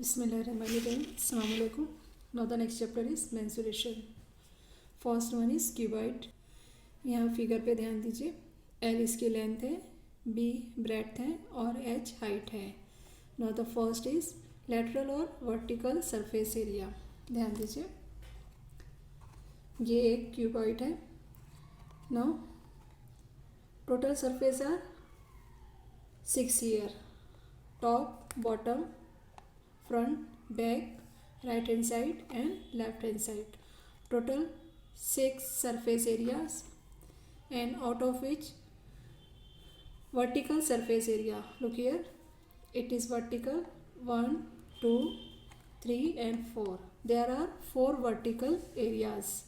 Bismillahirrahmanirrahim. Assalamu alaikum. Now the next chapter is mensuration. First one is cuboid. यहाँ figure पे ध्यान दीजिए. L इसकी लेंथ है, B ब्रेड्थ है और H हाइट है. Now the first is lateral और vertical surface area. ध्यान दीजिए. ये एक क्यूबॉइड है. Now total surface are 6 here. Top, bottom, front, back, right hand side and left hand side. Total 6 surface areas, and out of which vertical surface area, look here, it is vertical 1, 2, 3 and 4. There are 4 vertical areas.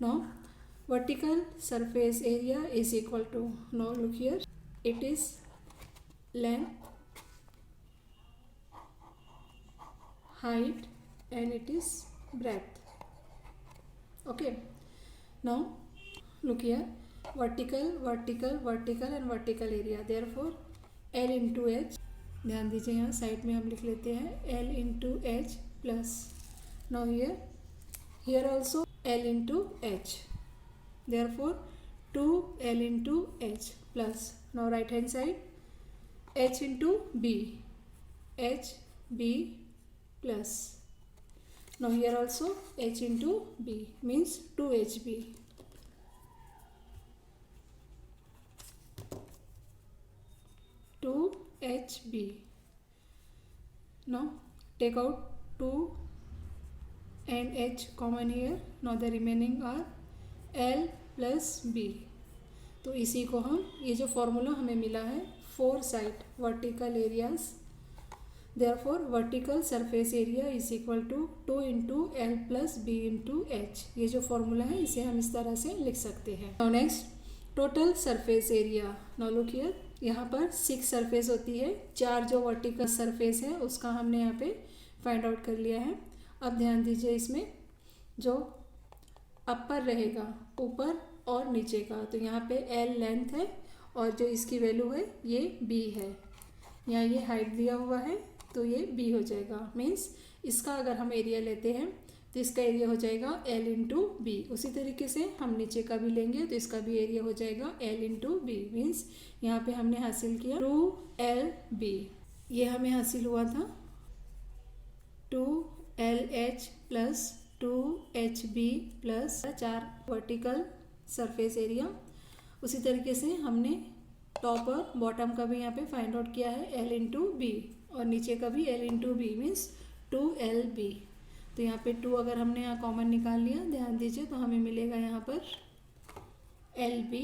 Now vertical surface area is equal to, now look here, it is length, height and it is breadth. Okay, now look here, vertical, vertical, vertical and vertical area. Therefore L into H, ध्यान दीजिए यहाँ side में हम लिख लेते हैं L into H plus. Now here also L into H. Therefore 2L into H plus. Now right hand side H into B, H B plus. Now here also H into B means 2HB. HB. Now take out 2 and H common here. Now the remaining are L plus B. तो इसी को हम, ये जो formula हमें मिला है 4 side vertical areas, therefore vertical surface area is equal to 2 into L plus B into H. ये जो फॉर्मूला है इसे हम इस तरह से लिख सकते हैं. Now next total surface area. Now look here, यहाँ पर 6 सरफेस होती है, 4 जो वर्टिकल सरफेस है उसका हमने यहाँ पे फाइंड आउट कर लिया है. अब ध्यान दीजिए, इसमें जो अपर रहेगा ऊपर और नीचे का, तो यहाँ पे L लेंथ है और जो इसकी वैल्यू है ये B है. यहाँ ये हाइट दिया हुआ है तो ये B हो जाएगा. मीन्स इसका अगर हम एरिया लेते हैं तो इसका एरिया हो जाएगा L इंटू बी. उसी तरीके से हम नीचे का भी लेंगे तो इसका भी एरिया हो जाएगा L इंटू बी. मीन्स यहाँ पे हमने हासिल किया 2LB. ये हमें हासिल हुआ था 2LH plus 2HB plus 4 vertical surface area. उसी तरीके से हमने टॉप और बॉटम का भी यहाँ पे फाइंड आउट किया है L इंटू बी और नीचे का भी L into B means 2LB. तो यहाँ पे 2 अगर हमने यहाँ कॉमन निकाल लिया, ध्यान दीजिए, तो हमें मिलेगा यहाँ पर LB,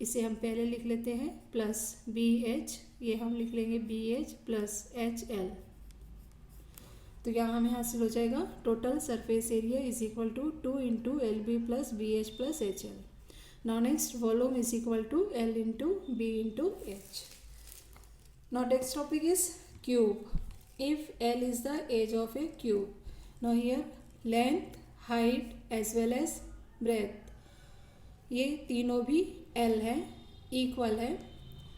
इसे हम पहले लिख लेते हैं, प्लस BH, ये हम लिख लेंगे BH प्लस HL. तो यहाँ हमें हासिल हो जाएगा total surface area is equal to 2 into LB plus BH plus HL. Now next volume is equal to L into B into H. Now next topic is cube. If L is the edge of a cube, now here length, height as well as breadth, ये तीनों भी L है, equal है.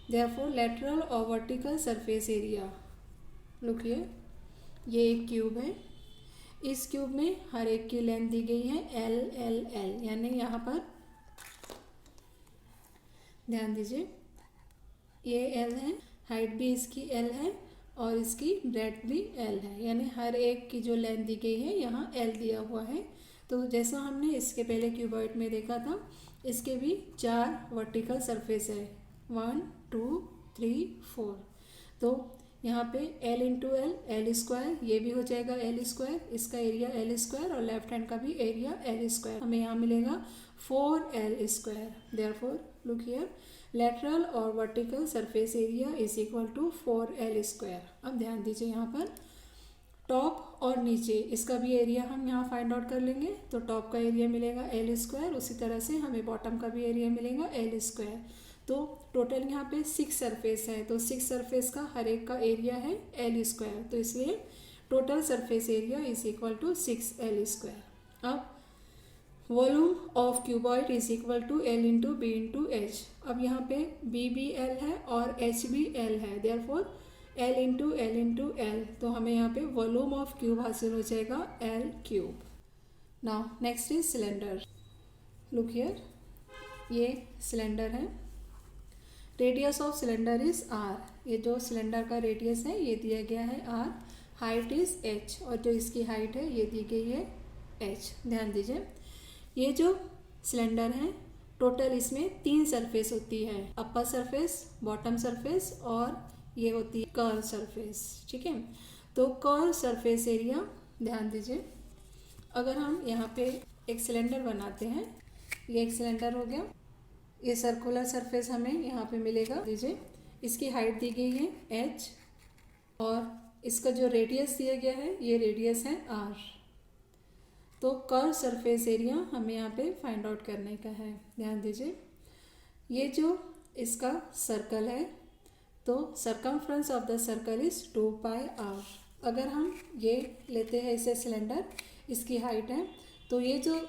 Therefore lateral और vertical surface area, look here, ये एक cube है. इस क्यूब में हर एक की लेंथ दी गई है L L L, यानी यहाँ पर ध्यान दीजिए ये L है, हाइट भी इसकी L है और इसकी ब्रेड्थ भी L है, यानी हर एक की जो लेंथ दी गई है यहाँ L दिया हुआ है. तो जैसा हमने इसके पहले क्यूबॉइड में देखा था, इसके भी 4 वर्टिकल सरफेस है, 1 2 3 4. तो यहाँ पे L into L, L square, ये भी हो जाएगा L स्क्वायर, इसका एरिया L स्क्वायर और लेफ्ट हैंड का भी एरिया L स्क्वायर. हमें यहाँ मिलेगा 4L square. Therefore look here, lateral और vertical surface area is equal to 4L square. अब ध्यान दीजिए, यहाँ पर टॉप और नीचे इसका भी एरिया हम यहाँ फाइंड आउट कर लेंगे. तो टॉप का एरिया मिलेगा L स्क्वायर, उसी तरह से हमें बॉटम का भी एरिया मिलेगा L स्क्वायर. तो टोटल यहाँ पे 6 सरफेस है, तो 6 सरफेस का हर एक का एरिया है L स्क्वायर, तो इसलिए total surface area is equal to 6L square. अब volume of cuboid is equal to L into B into H. अब यहाँ पे B भी L है और H भी L है, देयरफॉर L इंटू एल, तो हमें यहाँ पे वॉल्यूम ऑफ क्यूब हासिल हो जाएगा L cube. Now next is cylinder. Look here, ये सिलेंडर है। Radius of cylinder is R। ये जो सिलेंडर का रेडियस है ये दिया गया है R। हाइट इज H, और जो इसकी हाइट है ये दी गई है H। ध्यान दीजिए, ये जो सिलेंडर है टोटल इसमें 3 सरफेस होती है, अपर सरफेस, बॉटम सरफेस और ये होती है कर्व सरफेस। ठीक है, तो कर्व सरफेस एरिया, ध्यान दीजिए, अगर हम यहाँ पे एक सिलेंडर बनाते हैं, ये एक सिलेंडर हो गया, ये सर्कुलर सरफेस हमें यहाँ पे मिलेगा। दीजिए, इसकी हाइट दी गई है H और इसका जो रेडियस दिया गया है ये रेडियस है R। तो कर्व सरफेस एरिया हमें यहाँ पे फाइंड आउट करने का है। ध्यान दीजिए, ये जो इसका सर्कल है तो circumference of the circle is 2 pi R। अगर हम ये लेते हैं इसे सिलेंडर, इसकी हाइट है, तो ये जो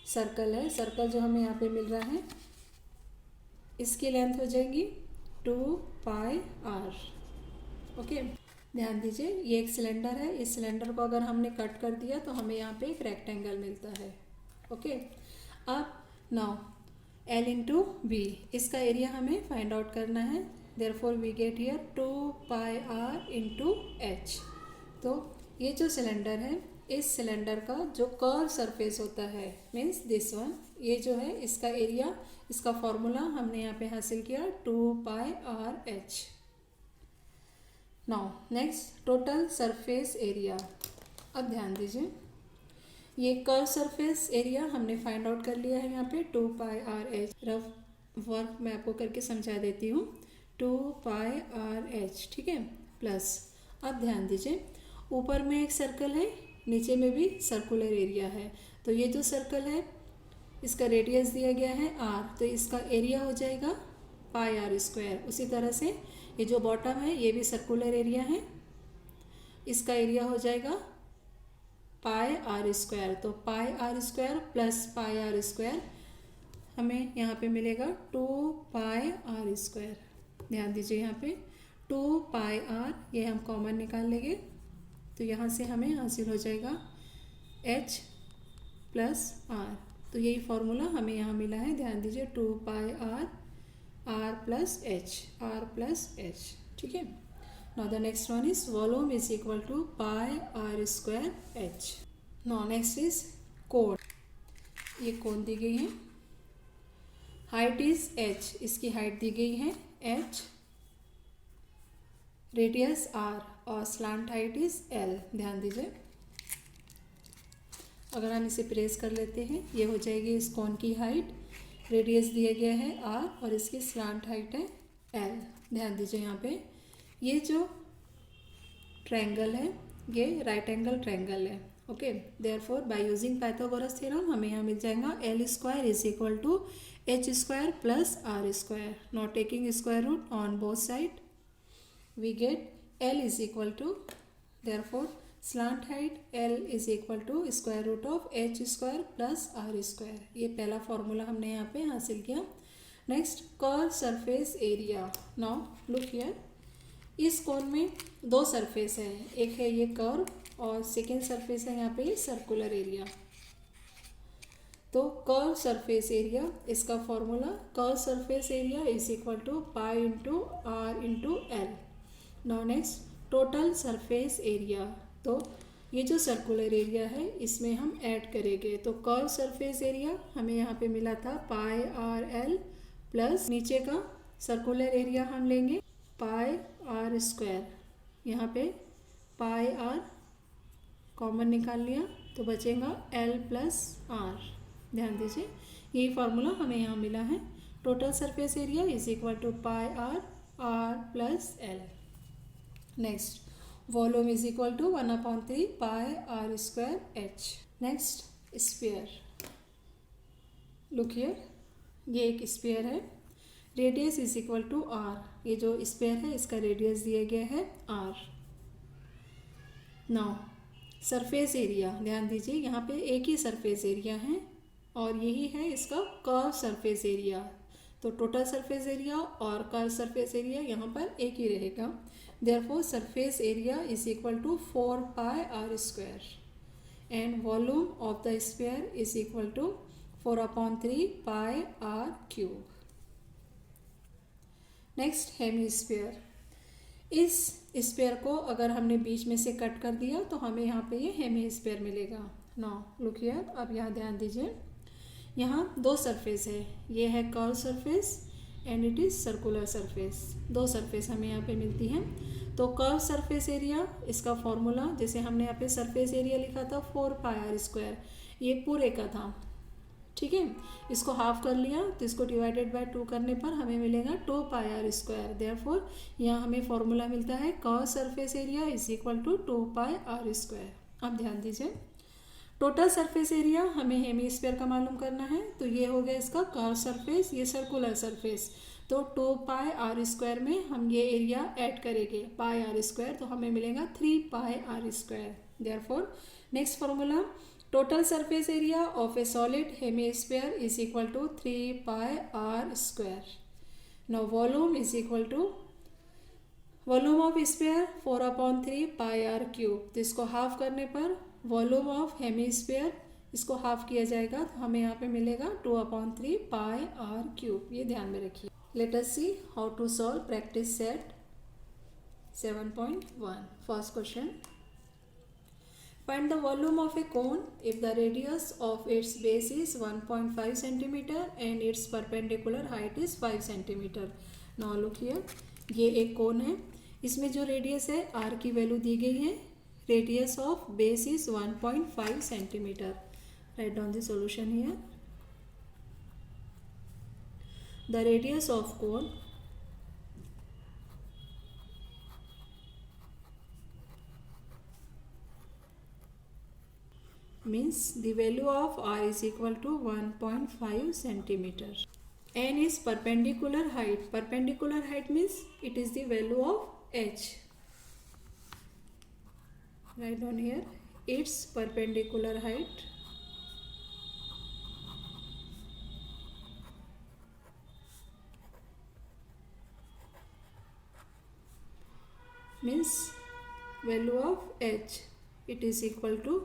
सर्कल है, सर्कल जो हमें यहाँ पे मिल रहा है, इसकी लेंथ हो जाएगी 2 पाई R। ओके, ध्यान दीजिए, ये एक सिलेंडर है, इस सिलेंडर को अगर हमने कट कर दिया तो हमें यहाँ पे एक रेक्टेंगल मिलता है। ओके, अब नाउ L इंटू बी, इसका एरिया हमें फाइंड आउट करना है। Therefore we get here 2 pi R into H। तो ये जो सिलेंडर है, इस सिलेंडर का जो कर्व सरफेस होता है मीन्स दिस वन, ये जो है इसका एरिया, इसका फॉर्मूला हमने यहाँ पे हासिल किया 2 पाई RH। Now next total surface area. अब ध्यान दीजिए, ये कर्व सरफेस एरिया हमने फाइंड आउट कर लिया है यहाँ पे 2 पाई RH। रफ वर्क मैं आपको करके समझा देती हूँ, 2 पाई RH। ठीक है, प्लस अब ध्यान दीजिए, ऊपर में एक सर्कल है, नीचे में भी सर्कुलर एरिया है, तो ये जो सर्कल है इसका रेडियस दिया गया है R, तो इसका एरिया हो जाएगा पाई R स्क्वायर। उसी तरह से ये जो बॉटम है ये भी सर्कुलर एरिया है, इसका एरिया हो जाएगा पाई R स्क्वायर। तो पाई R square plus pi R square हमें यहाँ पे मिलेगा 2 पाई R स्क्वायर। ध्यान दीजिए, यहाँ पे 2 पाई R, ये हम कॉमन निकाल लेंगे, तो यहाँ से हमें हासिल हो जाएगा H प्लस R। तो यही फॉर्मूला हमें यहाँ मिला है। ध्यान दीजिए, 2 पाई R प्लस H। ठीक है, now the next one is volume is equal to pi R square H। Now next is cone. ये कोण दी गई है, हाइट इज H, इसकी हाइट दी गई है H, रेडियस R और स्लांट हाइट इज L। ध्यान दीजिए, अगर हम इसे प्रेस कर लेते हैं, ये हो जाएगी इस कोण की हाइट, रेडियस दिया गया है R और इसकी स्लांट हाइट है L। ध्यान दीजिए, यहाँ पे ये जो ट्रायंगल है ये राइट एंगल ट्रायंगल है। Okay, therefore by using Pythagoras theorem हमें यहाँ मिल जाएगा L square is equal to H square plus R square. Now taking square root on both side we get L is equal to, therefore slant height L is equal to square root of H square plus R square। ये पहला formula हमने यहाँ पे हासिल किया। Next curve surface area. Now look here, इस कोण में 2 सरफेस है, एक है ये कर्व और सेकेंड सरफेस है यहाँ पे सर्कुलर एरिया। तो कर्व सरफेस एरिया, इसका formula curve surface area is equal to pi into R into L। Now next total surface area, तो ये जो सर्कुलर एरिया है इसमें हम ऐड करेंगे, तो कर्व सरफेस एरिया हमें यहाँ पे मिला था पाई RL प्लस नीचे का सर्कुलर एरिया हम लेंगे पाई R स्क्वायर, यहाँ पे पाई R कॉमन निकाल लिया तो बचेगा L प्लस R। ध्यान दीजिए, यही फार्मूला हमें यहाँ मिला है, total surface area is equal to pi R plus L। Next volume is equal to 1/3 pi R square H। Next sphere. Look here, ये एक स्फीयर है, radius is equal to R। ये जो स्फीयर है इसका रेडियस दिया गया है R। नाउ सरफेस एरिया, ध्यान दीजिए यहाँ पे एक ही सरफेस एरिया है और यही है इसका कर्व सरफेस एरिया। तो टोटल सरफेस एरिया और कर्व सरफेस एरिया यहाँ पर एक ही रहेगा। Therefore surface area is equal to 4 pi R square and volume of the sphere is equal to 4/3 pi R cube. Next hemisphere. इस sphere को अगर हमने बीच में से कट कर दिया तो हमें यहाँ पे ये हेमीस्फीयर मिलेगा। नाउ लुक हियर, अब यहाँ ध्यान दीजिए, यहाँ दो सरफेस है, ये है curve surface and it is circular surface. दो सरफेस हमें यहाँ पे मिलती हैं। तो कर्व सरफेस एरिया, इसका फॉर्मूला जैसे हमने यहाँ पे सरफेस एरिया लिखा था 4 पाई आर स्क्वायर, ये पूरे का था, ठीक है। इसको हाफ कर लिया तो इसको डिवाइडेड बाय 2 करने पर हमें मिलेगा 2 पाई आर स्क्वायर। देयरफॉर यहाँ हमें फॉर्मूला मिलता है curve surface area is equal to 2 pi R square. अब ध्यान दीजिए, टोटल सरफेस एरिया हमें हेमीस्फीयर का मालूम करना है, तो ये हो गया इसका कर्व सरफेस, ये सर्कुलर सरफेस। तो 2 पाई आर स्क्वायर में हम ये एरिया ऐड करेंगे पाई आर स्क्वायर, तो हमें मिलेगा 3 pi R square. Therefore next formula, total surface area of a solid hemisphere is equal to 3 pi R square. Now volume is equal to volume of sphere 4/3 pi R cube. तो इसको half करने पर volume of hemisphere, इसको half किया जाएगा तो हमें यहाँ पे मिलेगा 2/3 पाई आर क्यूब। ये ध्यान में रखिए। Let us see how to solve practice set 7.1। First question, find the volume of a cone if the radius of its base is 1.5 cm and its perpendicular height is 5 cm। Now look here, ये एक कोन है, इसमें जो radius है r की value दी गई है, radius of base is 1.5 cm। Right down the solution here. The radius of cone means the value of r is equal to 1.5 centimeter and its perpendicular height means it is the value of h। write down here its perpendicular height means value of h, it is equal to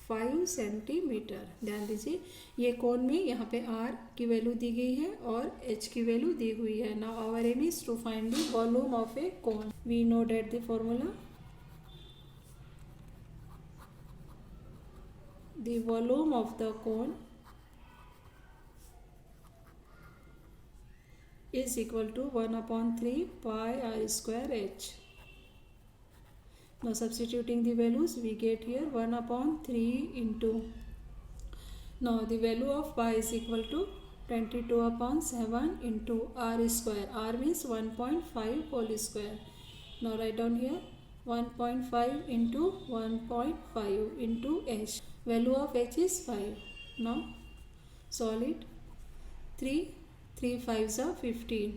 5 centimetre. ध्यान दीजिए, ये कोण में यहाँ पे r की value दी गई है और h की वैल्यू दी हुई है। Now our aim is to find the volume of a cone. We know that the formula, the volume of the cone is equal to 1/3 pi r square h। Now substituting the values, we get here 1/3 into, now the value of pi is equal to 22/7 into r square, r means 1.5 whole square। Now write down here 1.5 into 1.5 into h, value of h is 5। now solve it, 3 5s are 15,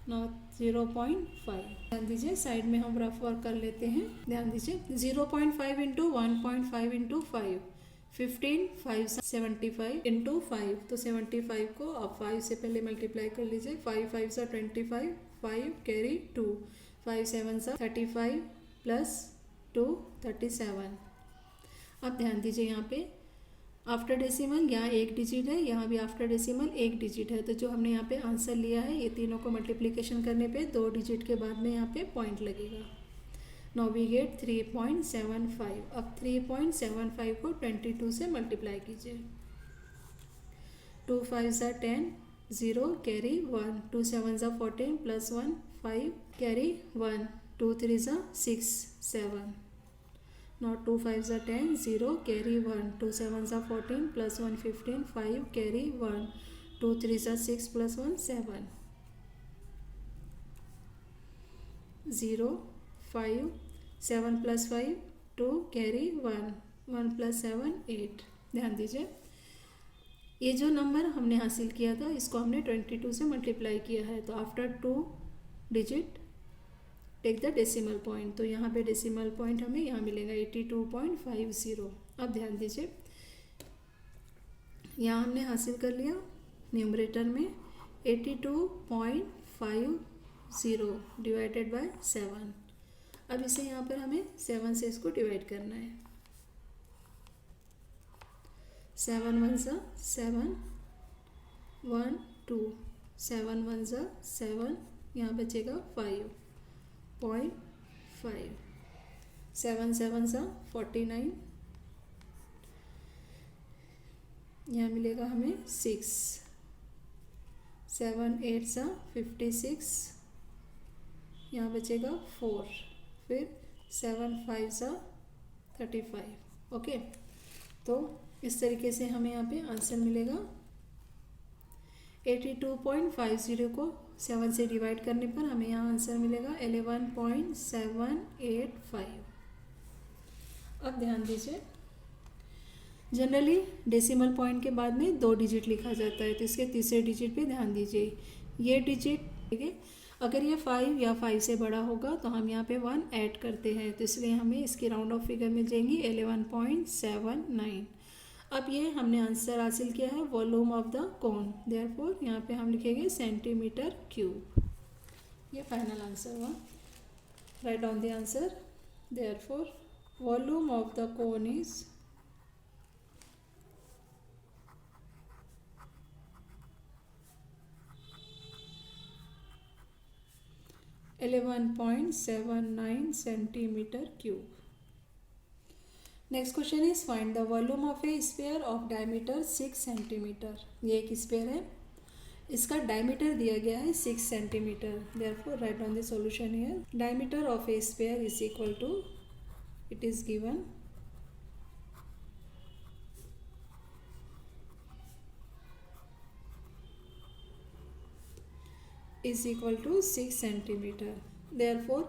now 0.5। ध्यान दीजिए, side में हम rough work कर लेते हैं। ध्यान दीजिए 0.5 into 1.5 into 5, 15 5 75 into 5, तो 75 को आप 5 से पहले मल्टीप्लाई कर लीजिए। 5 5 25, 5 कैरी 2, 5 7 35 प्लस 2 37। अब ध्यान दीजिए, यहाँ पे आफ्टर डेसिमल यहाँ एक डिजिट है, यहाँ भी आफ्टर डेसिमल एक डिजिट है, तो जो हमने यहाँ पे आंसर लिया है ये तीनों को मल्टीप्लिकेशन करने पे 2 डिजिट के बाद में यहाँ पे पॉइंट लगेगा। Now we get 3.75। अब 3.75 को 22 से मल्टीप्लाई कीजिए। 2 5 10, 0 carry 1, 2 7 14 plus 1 5 carry 1, 2 3 6 7। Now 2 5 10, 0 carry 1, 2 7 14 plus 1 15, 5 carry 1, 2 3 6 plus 1 7, 0 5 7 plus 5 2 carry 1, 1 plus 7 8। ध्यान दीजिए, ये जो नंबर हमने हासिल किया था इसको हमने 22 से मल्टीप्लाई किया है, तो after 2 digit take the decimal point, तो यहाँ पे डेसिमल पॉइंट हमें यहाँ मिलेगा 82.50। अब ध्यान दीजिए, यहाँ हमने हासिल कर लिया न्यूमरेटर में 82.50 डिवाइडेड बाय 7। अब इसे यहाँ पर हमें 7 से इसको डिवाइड करना है। 7 1 सा 7, 1 2, 7 1 सा 7, यहाँ बचेगा 5.5, 7 7 सा 49, यहाँ मिलेगा हमें 6, 7 8 सा 56, यहाँ बचेगा 4, फिर 7 5 सा 35। ओके, तो इस तरीके से हमें यहाँ पे आंसर मिलेगा। 82.50 को 7 से डिवाइड करने पर हमें यहाँ आंसर मिलेगा 11.785। अब ध्यान दीजिए, जनरली डेसिमल पॉइंट के बाद में 2 डिजिट लिखा जाता है, तो इसके तीसरे डिजिट पे ध्यान दीजिए। ये डिजिट ठीक है, अगर ये 5 या 5 से बड़ा होगा तो हम यहाँ पे 1 ऐड करते हैं, तो इसलिए हमें इसकी राउंड ऑफ फिगर मिल जाएंगी 11.79। अब ये हमने आंसर हासिल किया है volume of the cone, therefore यहाँ पे हम लिखेंगे सेंटीमीटर क्यूब। ये फाइनल आंसर हुआ। Right down the answer. Therefore volume of the cone is 11.79 centimeter cube. Next question is find the volume of a sphere of diameter 6 centimetre. ये एक sphere है, इसका डायमीटर दिया गया है 6 centimetre. Therefore write down the solution here. Diameter of a sphere is equal to, it is given is equal to 6 centimeter. Therefore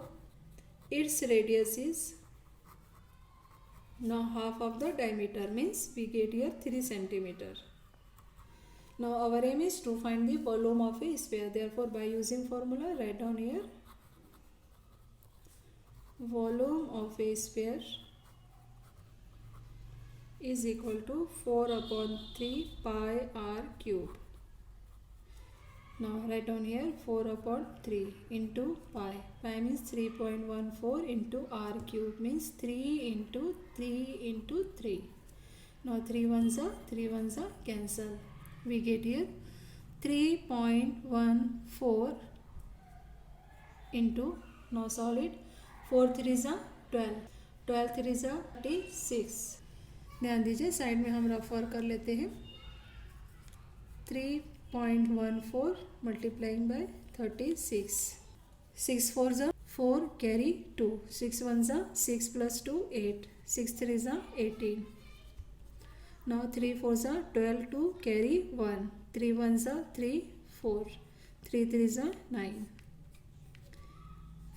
its radius is now half of the diameter, means we get here 3 centimeter. Now our aim is to find the volume of a sphere. Therefore by using formula, write down here volume of a sphere is equal to 4/3 pi r cube. Now write down here 4/3 into pi. Pi means 3.14 into r cube, means 3 into 3 into 3. Now 3 ones are cancel. We get here 3.14 into, now solve it, 4 3s are 12, 12 3s are 36. ध्यान दीजिए, side में हम rough work कर लेते हैं। 3.14 multiplying by 36. 6 4s are 4, carry 2. 6 1s are 6 plus 2 8. 6 3s are 18. Now 3 4s are 12, 2 carry 1. 3 1s are 3 4. 3 3s are 9.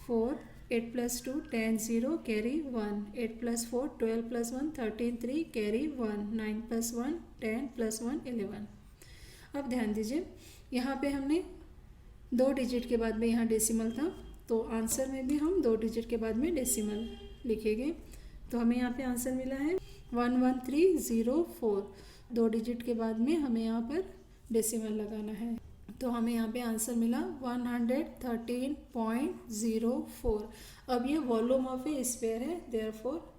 4 8 plus 2 10 0 carry 1. 8 plus 4 12 plus 1 13 3 carry 1. 9 plus 1 10 plus 1 11. अब ध्यान दीजिए, यहाँ पे हमने 2 डिजिट के बाद में यहाँ डेसिमल था, तो आंसर में भी हम 2 डिजिट के बाद में डेसिमल लिखेंगे। तो हमें यहाँ पे आंसर मिला है 11304। 2 डिजिट के बाद में हमें यहाँ पर डेसिमल लगाना है, तो हमें यहाँ पे आंसर मिला 113.04। अब ये वॉल्यूम ऑफ ए स्फीयर है, therefore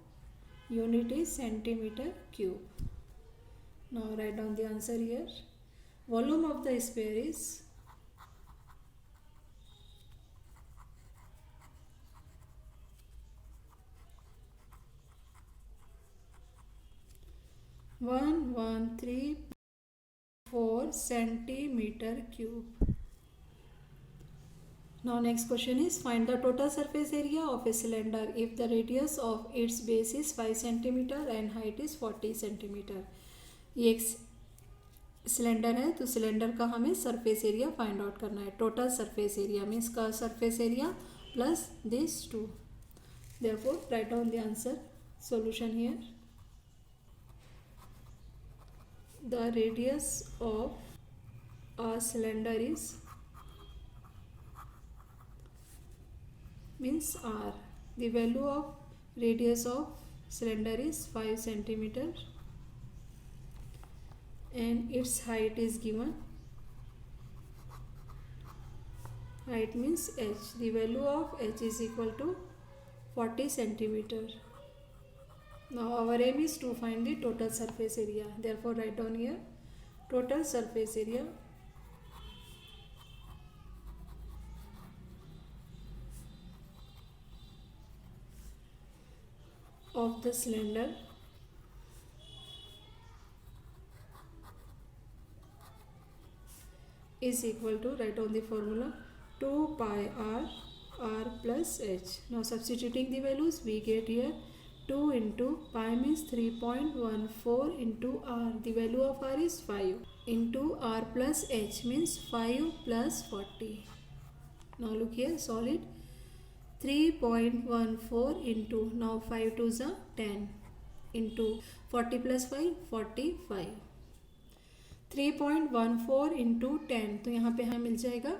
unit is centimetre cube. Now right down the answer here. Volume of the sphere is 1134 centimeter cube. Now next question is find the total surface area of a cylinder if the radius of its base is 5 centimeter and height is 40 centimeter. ये एक cylinder है, तो cylinder का हमें surface area find out करना है। Total surface area means का surface area plus this 2। Therefore write down the answer solution here. The radius of a cylinder is means r. The value of radius of cylinder is 5 centimeter and its height is given height means h. The value of h is equal to 40 centimeter. Now our aim is to find the total surface area. Therefore write down here total surface area of the cylinder is equal to, write down the formula, 2 pi r plus h. Now substituting the values, we get here 2 into pi means 3.14 into r. The value of r is 5 into r plus h means 5 plus 40. Now look here, solid 3.14 into, now 5 2s are 10 into 40 plus 5 45. 3.14 into 10, तो यहाँ पे हमें मिल जाएगा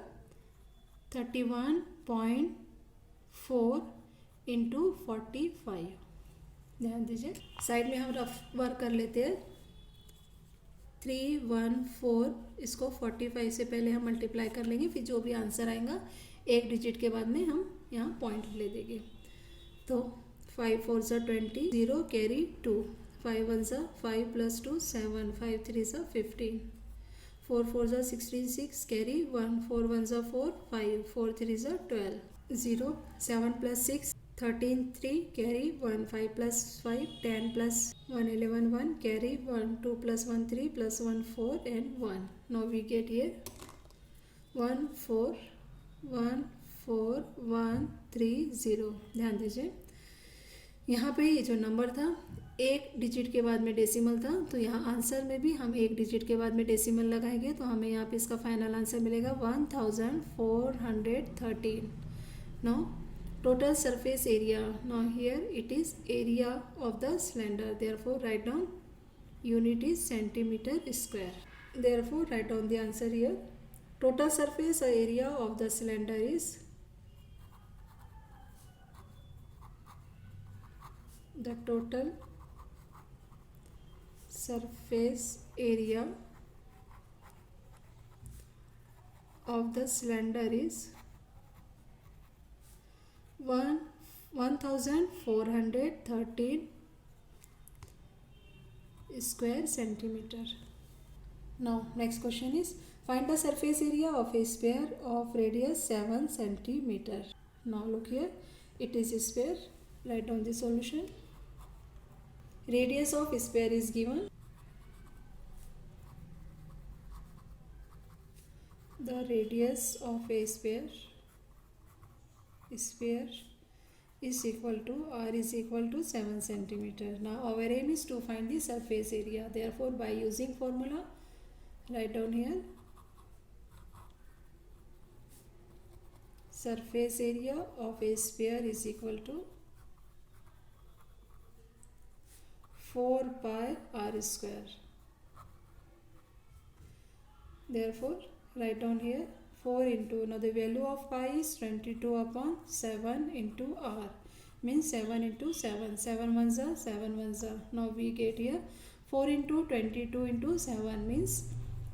31.4 into 45. ध्यान दीजिए, side में हम rough work कर लेते हैं. 314 इसको 45 से पहले हम मल्टीप्लाई कर लेंगे, फिर जो भी आंसर आएगा एक डिजिट के बाद में हम यहाँ पॉइंट ले देंगे. तो 5 4 ज़ा 20, 0 कैरी 2, 5 1 ज़ा 5 प्लस 2 7, 5 3 ज़ा 15, 4 4 ज़ा 16, 6 कैरी 1, 4 1 ज़ा 4, 5 4 3 ज़ा 12, 0 7 plus 6 13, 3 carry 1, 5 plus 5 10 plus 1 11, 1 carry 1, 2 plus 1 3 plus 1 4 and 1. Now we get here 1 4 1 4 1 3 0. ध्यान दीजिए, यहाँ पे ये जो नंबर था एक डिजिट के बाद में डेसिमल था, तो यहाँ आंसर में भी हम एक डिजिट के बाद में डेसिमल लगाएंगे, तो हमें यहाँ पे इसका फाइनल आंसर मिलेगा 1413. Now total surface area, now here it is area of the cylinder, therefore write down unit is centimeter square. Therefore write down the answer here. Total surface area of the cylinder is the total surface area of the cylinder is 1413 square centimeter. Now next question is, find the surface area of a sphere of radius 7 centimeter. Now look here, it is a sphere. Write down the solution. Radius of a sphere is given. The radius of a sphere is equal to, r is equal to 7 centimeter. Now our aim is to find the surface area. Therefore by using formula, write down here surface area of a sphere is equal to 4 pi r square. Therefore write down here 4 into, now the value of pi is 22 upon 7 into r, means 7 into 7, 7 1s are 7 1s are. Now we get here 4 into 22 into 7 means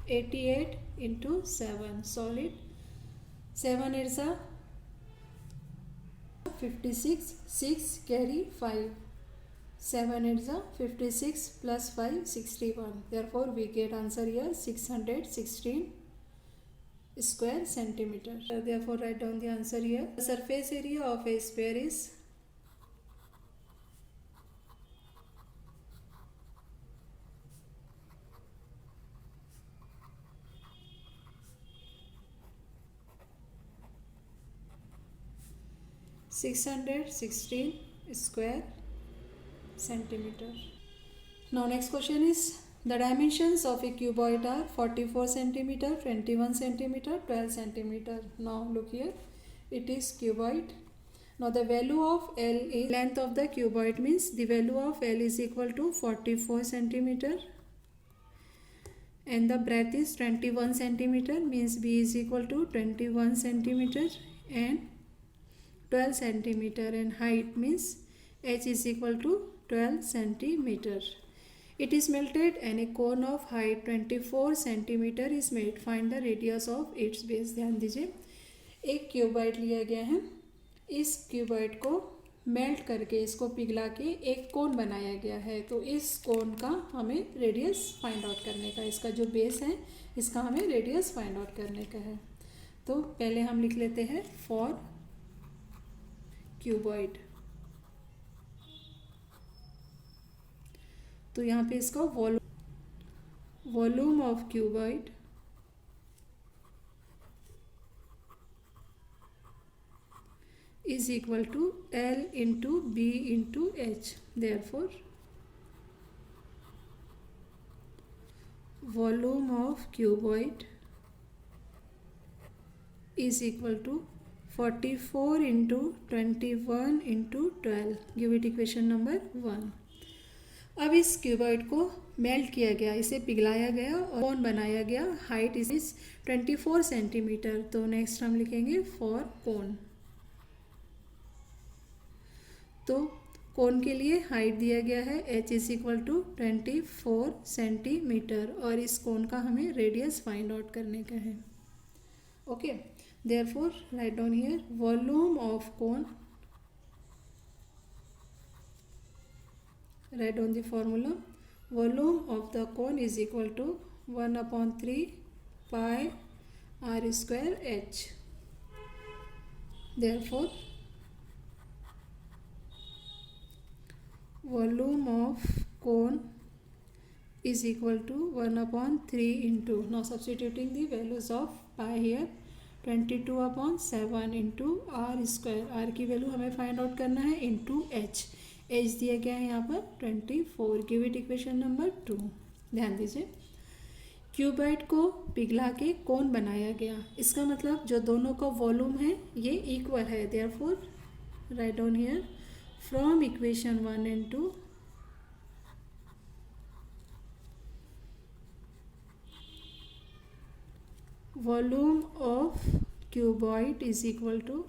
88 into 7, solid 7 8s are 56, 6 carry 5, 7 8s are 56 plus 5 61. Therefore we get answer here 616 square centimeter. Therefore write down the answer here. The surface area of a sphere is 616 square centimeter. Now next question is, the dimensions of a cuboid are 44 centimeter, 21 centimeter, 12 centimeter. Now look here, it is cuboid. Now the value of L is, length of the cuboid means the value of L is equal to 44 centimeter and the breadth is 21 centimeter, means B is equal to 21 centimeter and 12 centimeter, and height means H is equal to 12 centimeter. It is melted and a cone of height 24 centimeter is made. Find the radius of its base. ध्यान दीजिए, एक cuboid लिया गया है। इस cuboid को melt करके, इसको पिघला के एक कोन बनाया गया है। तो इस कोन का हमें रेडियस फाइंड आउट करने का, इसका जो बेस है इसका हमें रेडियस फाइंड आउट करने का है। तो पहले हम लिख लेते हैं फॉर क्यूबॉइड। तो यहाँ पे इसका volume of cuboid is equal to L into B into H. Therefore, volume of cuboid is equal to 44 into 21 into 12. Give it equation number 1. अब इस क्यूबॉइड को मेल्ट किया गया, इसे पिघलाया गया और कोन बनाया गया। Height is 24 centimetre. तो नेक्स्ट हम लिखेंगे फॉर कोन। तो कोन के लिए हाइट दिया गया है h is equal to 24 centimetre और इस कोन का हमें रेडियस फाइंड आउट करने का है। Okay, therefore write down here volume of cone, write down the formula. Volume of the cone is equal to 1/3 pi r square h। Therefore volume of cone is equal to 1/3 into, now substituting the values of pi here, 22/7 into r square, r की value हमें find out करना है, into h, h दिया गया है यहाँ पर 24। Give it equation number 2। ध्यान दीजिए, क्यूबॉइड को पिघला के कोन बनाया गया, इसका मतलब जो दोनों का वॉल्यूम है ये इक्वल है। Therefore write down here from equation 1 and 2, volume of cuboid is equal to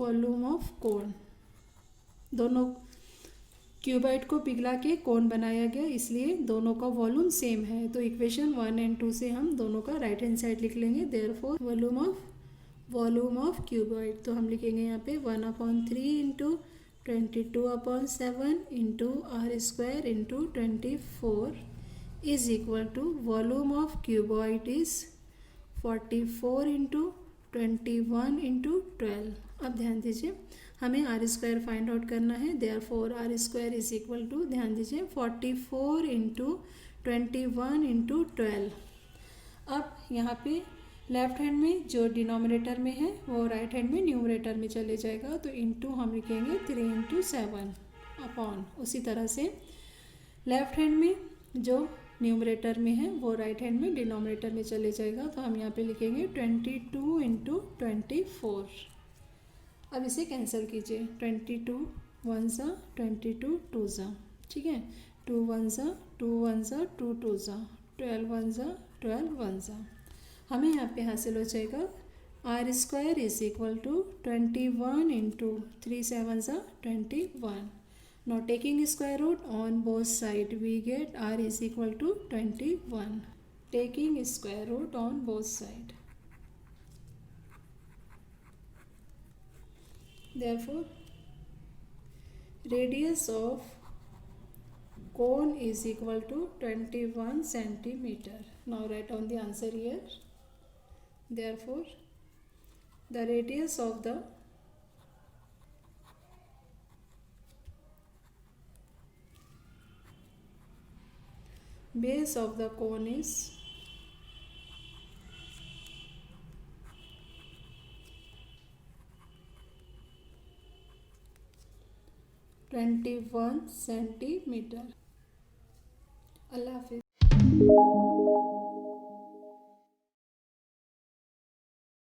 volume of cone। दोनों क्यूबॉइड को पिघला के कोन बनाया गया, इसलिए दोनों का वॉल्यूम सेम है। तो इक्वेशन 1 एंड 2 से हम दोनों का राइट हैंड साइड लिख लेंगे। देयरफॉर वॉल्यूम ऑफ क्यूबॉइड, तो हम लिखेंगे यहाँ पे 1/3 into 22/7 into r square into 24 is equal to volume of cuboid is 44 into 21 into 12। अब ध्यान दीजिए, हमें r स्क्वायर फाइंड आउट करना है। Therefore r square is equal to, ध्यान दीजिए, 44 इंटू 21 इंटू 12। अब यहाँ पे लेफ्ट हैंड में जो डिनोमिनेटर में है वो राइट हैंड में न्यूमरेटर में चले जाएगा। तो इंटू हम लिखेंगे 3 into 7 अपॉन, उसी तरह से लेफ्ट हैंड में जो न्यूमरेटर में है वो राइट हैंड में डिनोमिनेटर में चले जाएगा। तो हम यहाँ पे लिखेंगे 22 into 24। अब इसे कैंसिल कीजिए, 22 1 22 2 ठीक है, 2 1 2 1 2 2 12 1 12 1। हमें यहाँ पे हासिल हो जाएगा r square is equal to 21 into 3 7 21। Now taking square root on both side we get r is equal to 21। Taking square root on both side, therefore radius of cone is equal to 21 centimeter. Now write down the answer here. Therefore the radius of the base of the cone is 21 centimeter. Allah Hafiz.